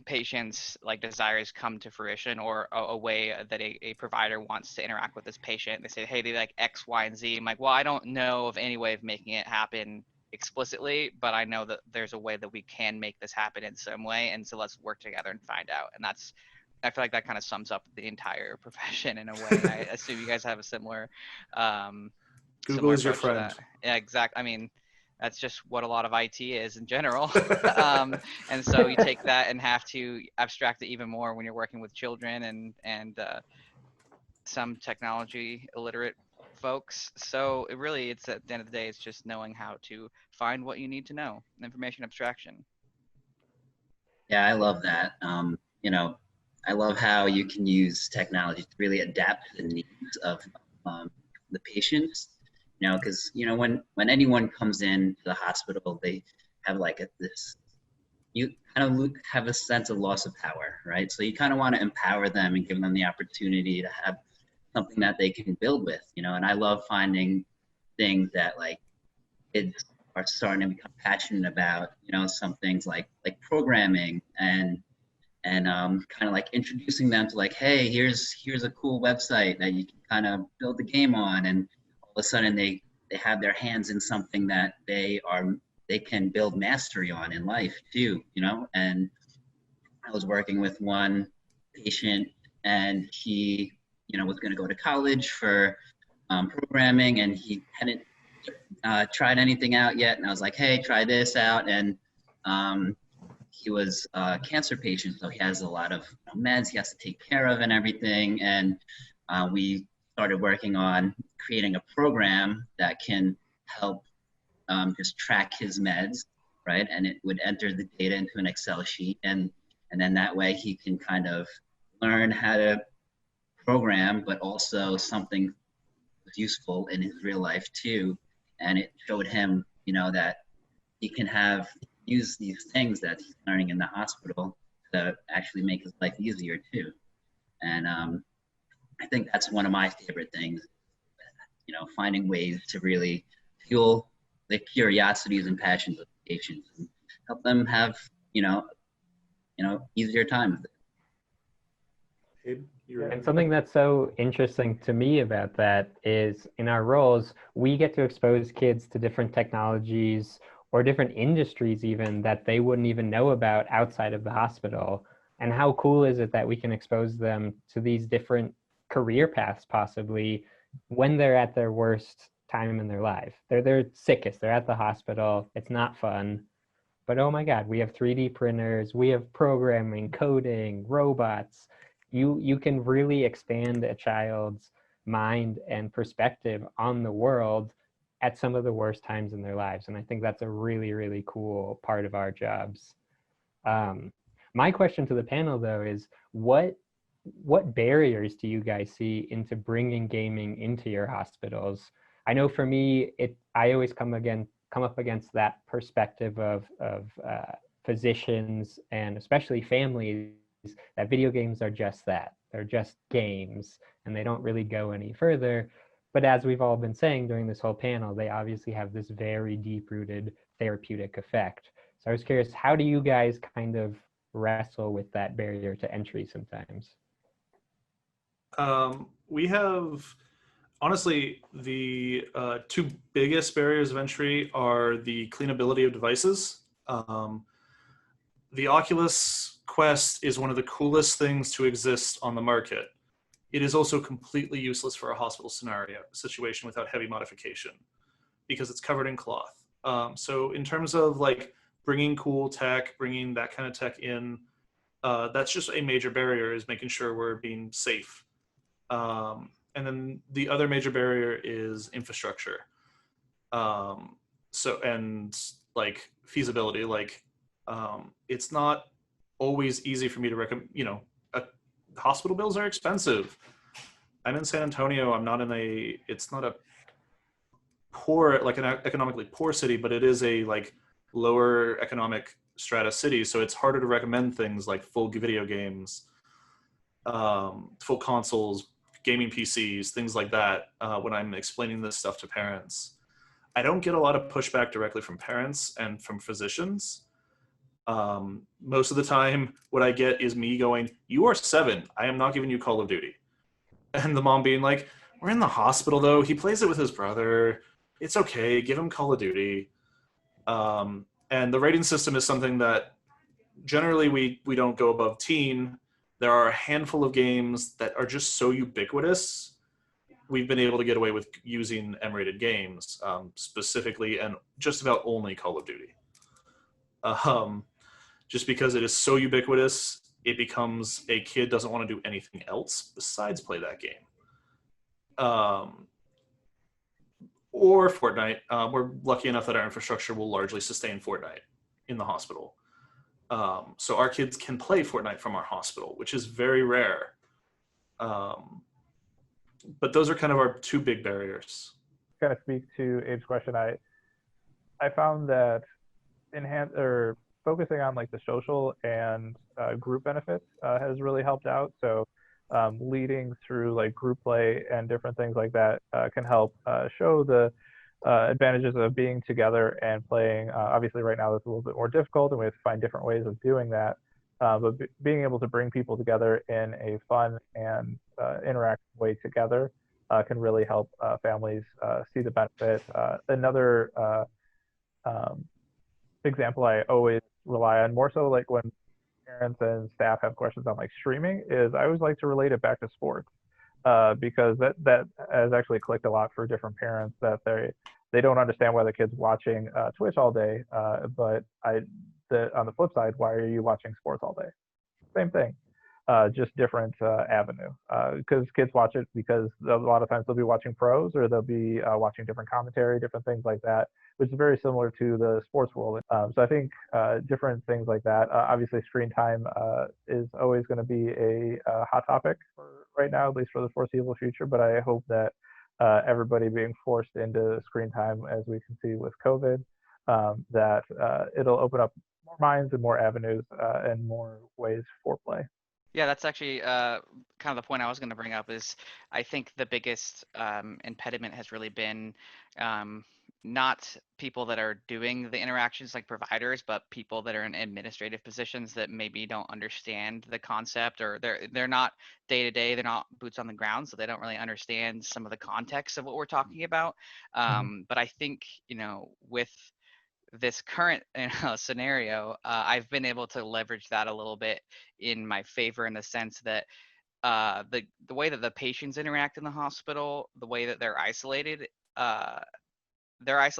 E: patients like desires come to fruition, or a way that a provider wants to interact with this patient. They say, hey, they like X, Y, and Z. I'm like, well, I don't know of any way of making it happen explicitly, but I know that there's a way that we can make this happen in some way, and so let's work together and find out. And I feel like that kind of sums up the entire profession in a way. And I assume you guys have a similar
A: Google is your friend.
E: Yeah, exactly. I mean, that's just what a lot of IT is in general. And so you take that and have to abstract it even more when you're working with children and some technology illiterate folks. So it's at the end of the day, it's just knowing how to find what you need to know, information abstraction.
D: Yeah, I love that. I love how you can use technology to really adapt to the needs of the patients, you know, because, you know, when anyone comes in to the hospital, they have like this, you kind of have a sense of loss of power, right? So you kind of want to empower them and give them the opportunity to have something that they can build with, you know. And I love finding things that like kids are starting to become passionate about, you know, some things like programming and kind of like introducing them to like, hey, here's a cool website that you can kind of build the game on, and all of a sudden they have their hands in something that they can build mastery on in life too, you know. And I was working with one patient, and he, you know, was going to go to college for programming, and he hadn't tried anything out yet. And I was like, hey, try this out. And he was a cancer patient, so he has a lot of meds he has to take care of and everything. And we started working on creating a program that can help just track his meds, right? And it would enter the data into an Excel sheet, and then that way he can kind of learn how to program, but also something useful in his real life too. And it showed him, you know, that he can use these things that he's learning in the hospital to actually make his life easier too. And I think that's one of my favorite things, you know, finding ways to really fuel the curiosities and passions of patients and help them have, you know, easier time with it.
C: And something that's so interesting to me about that is in our roles, we get to expose kids to different technologies or different industries even that they wouldn't even know about outside of the hospital. And how cool is it that we can expose them to these different career paths possibly when they're at their worst time in their life. They're sickest, they're at the hospital, it's not fun. But oh my God, we have 3D printers, we have programming, coding, robots. You can really expand a child's mind and perspective on the world at some of the worst times in their lives. And I think that's a really, really cool part of our jobs. My question to the panel though is what barriers do you guys see into bringing gaming into your hospitals? I know for me, I always come up against that perspective of physicians and especially families, that video games are just that. They're just games and they don't really go any further. But as we've all been saying during this whole panel, they obviously have this very deep-rooted therapeutic effect. So I was curious, how do you guys kind of wrestle with that barrier to entry sometimes?
A: We have, honestly, the two biggest barriers of entry are the cleanability of devices. The Oculus Quest is one of the coolest things to exist on the market. It is also completely useless for a hospital situation without heavy modification because it's covered in cloth. So in terms of like bringing cool tech, bringing that kind of tech in, that's just a major barrier, is making sure we're being safe. And then the other major barrier is infrastructure. And like feasibility, like it's not always easy for me to recommend, you know, hospital bills are expensive. I'm in San Antonio. I'm not it's not a poor, like an economically poor city, but it is a like lower economic strata city. So it's harder to recommend things like full video games, full consoles, gaming PCs, things like that when I'm explaining this stuff to parents. I don't get a lot of pushback directly from parents and from physicians. Most of the time, what I get is me going, "You are 7. I am not giving you Call of Duty." And the mom being like, "We're in the hospital though. He plays it with his brother. It's okay. Give him Call of Duty." And the rating system is something that generally we don't go above teen. There are a handful of games that are just so ubiquitous. We've been able to get away with using M-rated games, specifically and just about only Call of Duty. Just because it is so ubiquitous, it becomes a kid doesn't want to do anything else besides play that game. Or Fortnite. We're lucky enough that our infrastructure will largely sustain Fortnite in the hospital. So our kids can play Fortnite from our hospital, which is very rare. But those are kind of our two big barriers.
F: Kind of speak to Abe's question. I found that focusing on like the social and group benefits has really helped out. So leading through like group play and different things like that can help show the advantages of being together and playing. Obviously, right now it's a little bit more difficult, and we have to find different ways of doing that. But being able to bring people together in a fun and interactive way together can really help families see the benefit. Another example I always rely on, more so like when parents and staff have questions on like streaming, is I always like to relate it back to sports because that has actually clicked a lot for different parents, that they don't understand why the kid's watching Twitch all day, but on the flip side, why are you watching sports all day? Same thing, just different avenue. Because kids watch it because a lot of times they'll be watching pros, or they'll be watching different commentary, different things like that, which is very similar to the sports world. So I think different things like that. Obviously, screen time is always going to be a hot topic for right now, at least for the foreseeable future. But I hope that everybody being forced into screen time, as we can see with COVID, that it'll open up more minds and more avenues and more ways for play.
E: Yeah, that's actually kind of the point I was going to bring up. Is I think the biggest impediment has really been not people that are doing the interactions like providers, but people that are in administrative positions that maybe don't understand the concept, or they're not day to day, they're not boots on the ground, so they don't really understand some of the context of what we're talking about. But I think, with this current scenario, I've been able to leverage that a little bit in my favor, in the sense that the way that the patients interact in the hospital, the way that they're isolated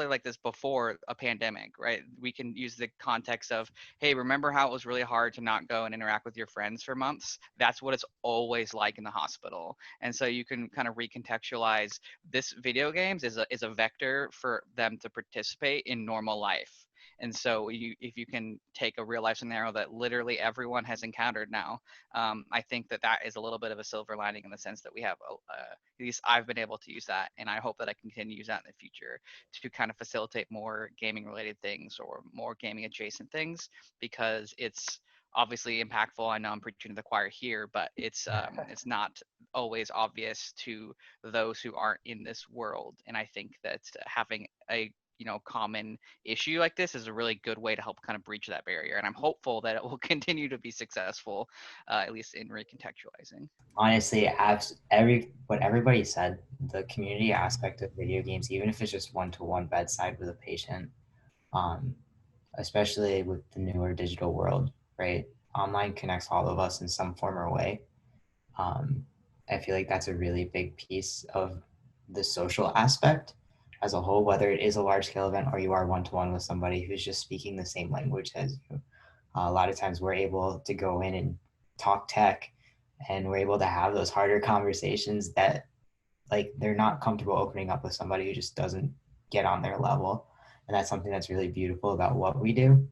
E: like this before a pandemic, right? We can use the context of, hey, remember how it was really hard to not go and interact with your friends for months? That's what it's always like in the hospital. And so you can kind of recontextualize this video games is a vector for them to participate in normal life. And so if you can take a real life scenario that literally everyone has encountered now, I think that is a little bit of a silver lining, in the sense that we have, at least I've been able to use that, and I hope that I can continue to use that in the future to kind of facilitate more gaming related things or more gaming adjacent things, because it's obviously impactful. I know I'm preaching to the choir here, but it's not always obvious to those who aren't in this world. And I think that having a common issue like this is a really good way to help kind of breach that barrier. And I'm hopeful that it will continue to be successful, at least in recontextualizing.
B: Honestly, what everybody said, the community aspect of video games, even if it's just one-to-one bedside with a patient, especially with the newer digital world, right? Online connects all of us in some form or way. I feel like that's a really big piece of the social aspect as a whole, whether it is a large scale event or you are one-to-one with somebody who's just speaking the same language as you. A lot of times we're able to go in and talk tech, and we're able to have those harder conversations that like they're not comfortable opening up with somebody who just doesn't get on their level. And that's something that's really beautiful about what we do.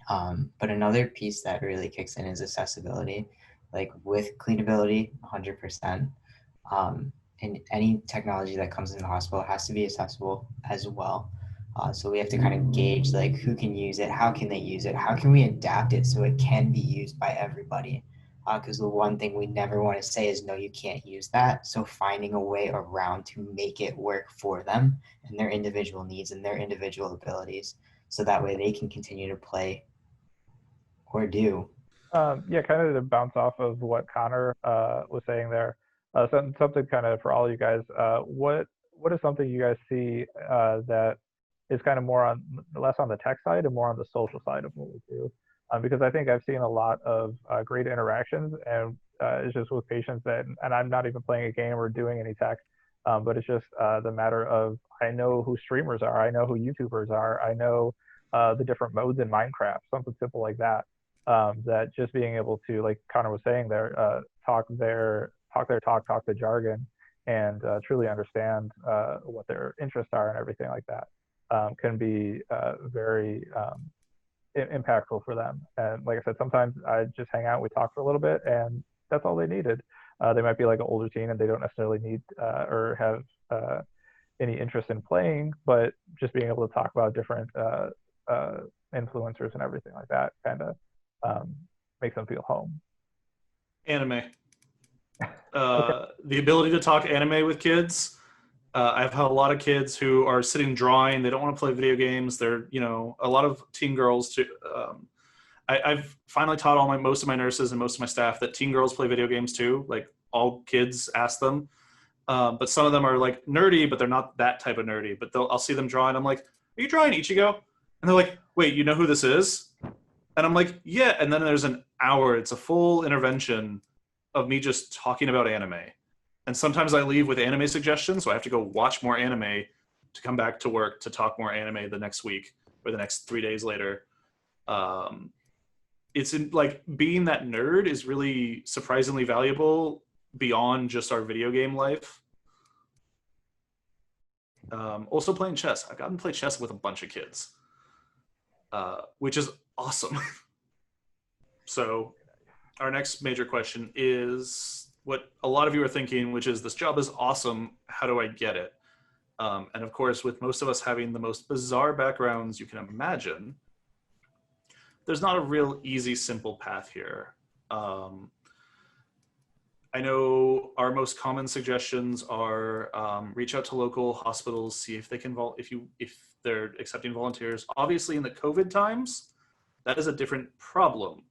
B: But another piece that really kicks in is accessibility, like with cleanability, 100%. And any technology that comes in the hospital has to be accessible as well. So we have to kind of gauge like who can use it, how can they use it, how can we adapt it so it can be used by everybody? Because the one thing we never want to say is, no, you can't use that. So finding a way around to make it work for them and their individual needs and their individual abilities, so that way they can continue to play or do.
F: Yeah, kind of to bounce off of what Connor was saying there, something kind of for all you guys, what is something you guys see that is kind of less on the tech side and more on the social side of what we do? Because I think I've seen a lot of great interactions, and it's just with patients and I'm not even playing a game or doing any tech, but it's just the matter of, I know who streamers are, I know who YouTubers are, I know the different modes in Minecraft, something simple like that. That just being able to, like Connor was saying there, talk the jargon, and truly understand what their interests are and everything like that, can be very impactful for them. And like I said, sometimes I just hang out, we talk for a little bit, and that's all they needed. They might be like an older teen and they don't necessarily need or have any interest in playing, but just being able to talk about different influencers and everything like that kind of makes them feel home.
A: Anime.
F: Okay.
A: The ability to talk anime with kids. I've had a lot of kids who are sitting drawing. They don't want to play video games. They're, a lot of teen girls too. I've finally taught most of my nurses and most of my staff that teen girls play video games too. Like all kids ask them. But some of them are like nerdy, but they're not that type of nerdy. But I'll see them drawing. I'm like, are you drawing Ichigo? And they're like, wait, you know who this is? And I'm like, yeah. And then there's an hour. It's a full intervention of me just talking about anime. And sometimes I leave with anime suggestions, so I have to go watch more anime to come back to work to talk more anime the next week or the next 3 days later. Like being that nerd is really surprisingly valuable beyond just our video game life. Also playing chess. I've gotten to play chess with a bunch of kids, which is awesome. So our next major question is what a lot of you are thinking, which is, this job is awesome. How do I get it? And of course, with most of us having the most bizarre backgrounds you can imagine, there's not a real easy, simple path here. I know our most common suggestions are reach out to local hospitals, see if they can if they're accepting volunteers. Obviously, in the COVID times, that is a different problem.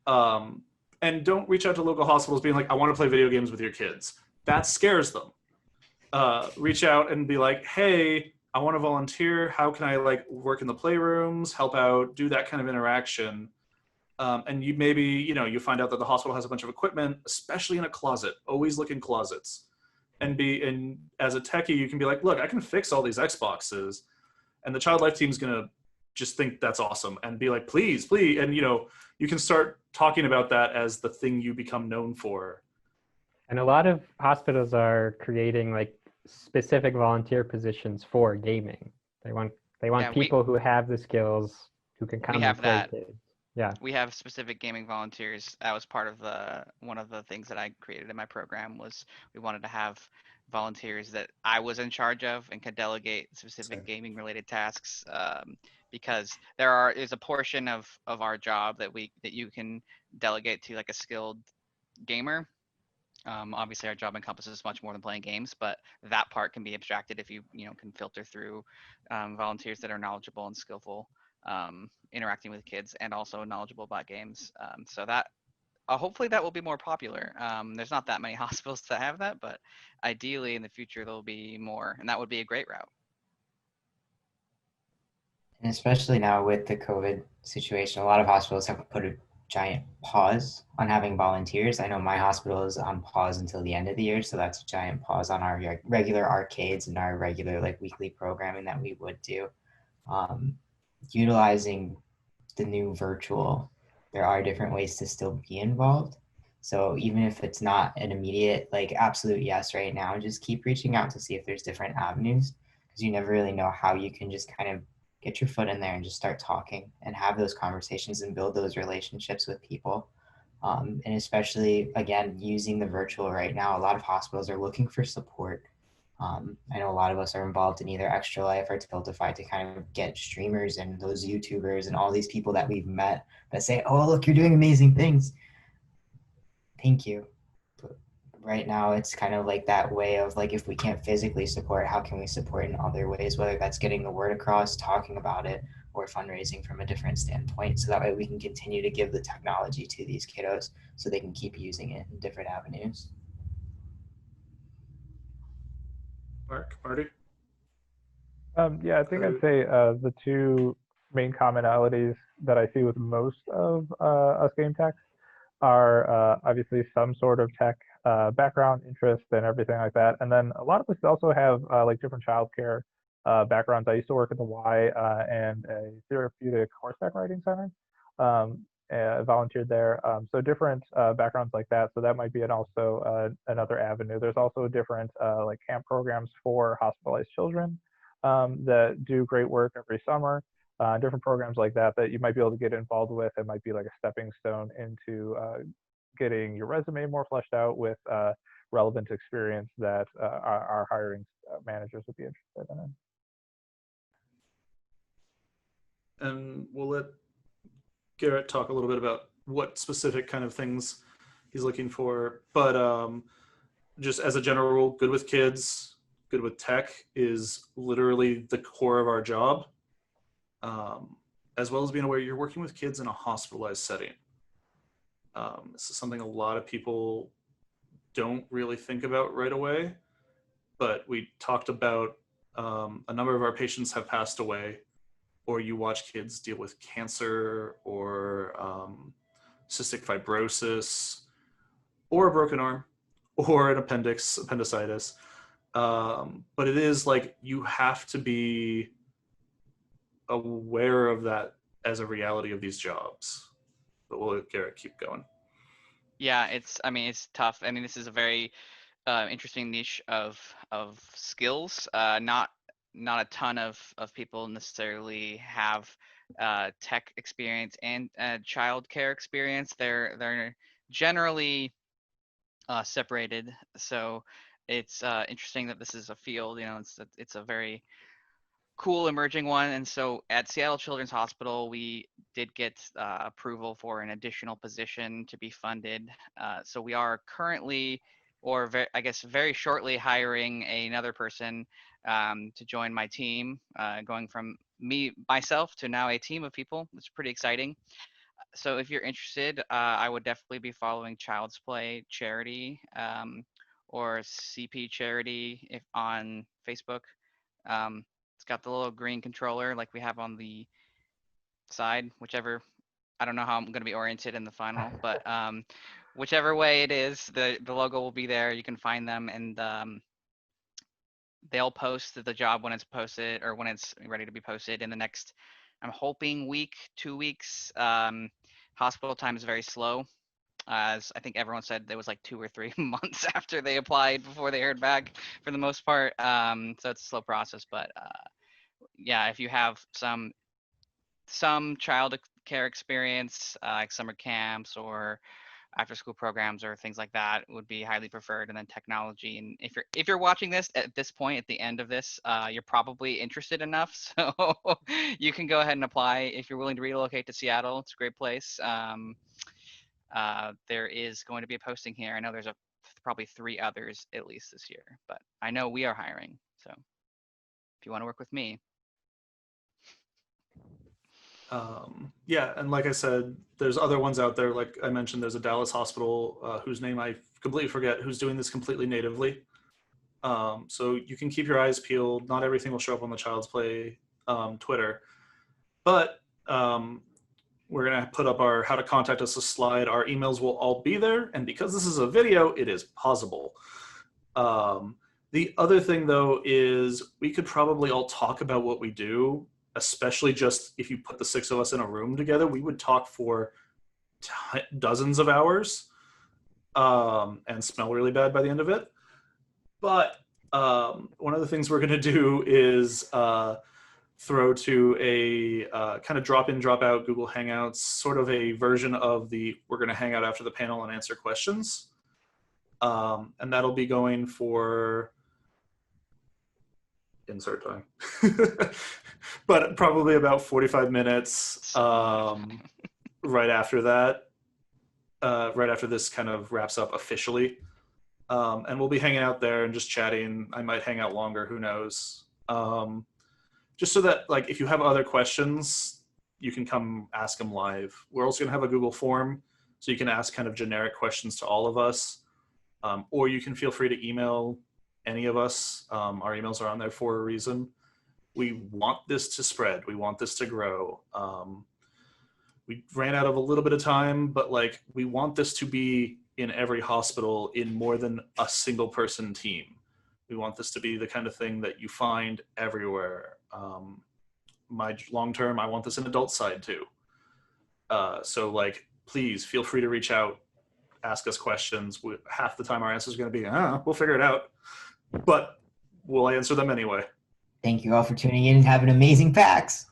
A: And don't reach out to local hospitals being like, I want to play video games with your kids. That scares them. Reach out and be like, hey, I want to volunteer. How can I work in the playrooms, help out, do that kind of interaction? And you maybe, you find out that the hospital has a bunch of equipment, especially in a closet. Always look in closets. And as a techie, you can be like, look, I can fix all these Xboxes. And the child life team is going to just think that's awesome and be like, please. And, you can start talking about that as the thing you become known for.
C: And a lot of hospitals are creating specific volunteer positions for gaming. They want people who have the skills, who can come and play kids. Yeah.
E: We have specific gaming volunteers. That was part of one of the things that I created in my program was we wanted to have volunteers that I was in charge of and could delegate specific gaming related tasks. Because is a portion of our job that you can delegate to a skilled gamer. Obviously our job encompasses much more than playing games, but that part can be abstracted if you can filter through volunteers that are knowledgeable and skillful interacting with kids and also knowledgeable about games. So that hopefully that will be more popular. There's not that many hospitals that have that, but ideally in the future there'll be more, and that would be a great route.
B: And especially now with the COVID situation, a lot of hospitals have put a giant pause on having volunteers. I know my hospital is on pause until the end of the year, so that's a giant pause on our regular arcades and our regular weekly programming that we would do. Utilizing the new virtual, there are different ways to still be involved. So even if it's not an immediate absolute yes right now, just keep reaching out to see if there's different avenues, because you never really know how you can just kind of get your foot in there and just start talking and have those conversations and build those relationships with people. And especially, again, using the virtual right now, a lot of hospitals are looking for support. I know a lot of us are involved in either Extra Life or Tiltify to kind of get streamers and those YouTubers and all these people that we've met that say, oh, look, you're doing amazing things. Thank you. But right now, it's kind of that way of if we can't physically support, how can we support in other ways, whether that's getting the word across, talking about it, or fundraising from a different standpoint. So that way we can continue to give the technology to these kiddos so they can keep using it in different avenues.
A: Marty?
F: Yeah, I think I'd say the two main commonalities that I see with most of us game techs are obviously some sort of tech background, interest, and everything like that. And then a lot of us also have different childcare backgrounds. I used to work at the Y and a therapeutic horseback riding center. I volunteered there. So different backgrounds like that. So that might be also another avenue. There's also different camp programs for hospitalized children that do great work every summer. Different programs like that that you might be able to get involved with. It might be like a stepping stone into getting your resume more fleshed out with relevant experience that our hiring managers would be interested in.
A: And we'll let Garrett talk a little bit about what specific kind of things he's looking for. But just as a general rule, good with kids, good with tech is literally the core of our job, as well as being aware you're working with kids in a hospitalized setting. This is something a lot of people don't really think about right away, but we talked about a number of our patients have passed away, or you watch kids deal with cancer or cystic fibrosis or a broken arm or an appendicitis. But it is like you have to be aware of that as a reality of these jobs. But we'll let Garrett keep going.
E: Yeah, it's tough. I mean, this is a very interesting niche of skills. Not a ton of people necessarily have tech experience and child care experience. They're generally separated. So it's interesting that this is a field. You know, it's a very cool emerging one. And so at Seattle Children's Hospital, we did get approval for an additional position to be funded. So we are currently, or I guess very shortly, hiring another person to join my team, going from myself to now a team of people. It's pretty exciting. So if you're interested, I would definitely be following Child's Play Charity or CP Charity on Facebook. It's got the little green controller like we have on the side, whichever. I don't know how I'm going to be oriented in the final, but whichever way it is, the logo will be there. You can find them, and they'll post the job when it's posted or when it's ready to be posted in the next, I'm hoping, week, 2 weeks. Hospital time is very slow. As I think everyone said, there was like 2 or 3 months after they applied before they heard back for the most part. So it's a slow process, but yeah, if you have some child care experience, like summer camps or after school programs or things like that, would be highly preferred. And then technology. And if you're watching this at this point, at the end of this, you're probably interested enough. So you can go ahead and apply if you're willing to relocate to Seattle. It's a great place. There is going to be a posting here. I know there's probably 3 others at least this year, but I know we are hiring. So if you want to work with me.
A: Yeah, and like I said, there's other ones out there. Like I mentioned, there's a Dallas hospital whose name I completely forget, who's doing this completely natively. So you can keep your eyes peeled. Not everything will show up on the Child's Play Twitter, but we're going to put up our how to contact us slide. Our emails will all be there, and because this is a video, it is pausable. The other thing, though, is we could probably all talk about what we do, especially just if you put the 6 of us in a room together. We would talk for dozens of hours and smell really bad by the end of it. But one of the things we're going to do is throw to a kind of drop in, drop out Google Hangouts, sort of a version of the we're going to hang out after the panel and answer questions. And that'll be going for insert time, but probably about 45 minutes right after that, right after this kind of wraps up officially. And we'll be hanging out there and just chatting. I might hang out longer, who knows. Just so that, like, if you have other questions, you can come ask them live. We're also gonna have a Google form, so you can ask kind of generic questions to all of us. Or you can feel free to email any of us. Our emails are on there for a reason. We want this to spread. We want this to grow. We ran out of a little bit of time, but like we want this to be in every hospital in more than a single person team. We want this to be the kind of thing that you find everywhere. My long term, I want this in adult side too. So like, please feel free to reach out, ask us questions. Half the time our answer is going to be, we'll figure it out, but we'll answer them anyway.
B: Thank you all for tuning in and have an amazing PAX.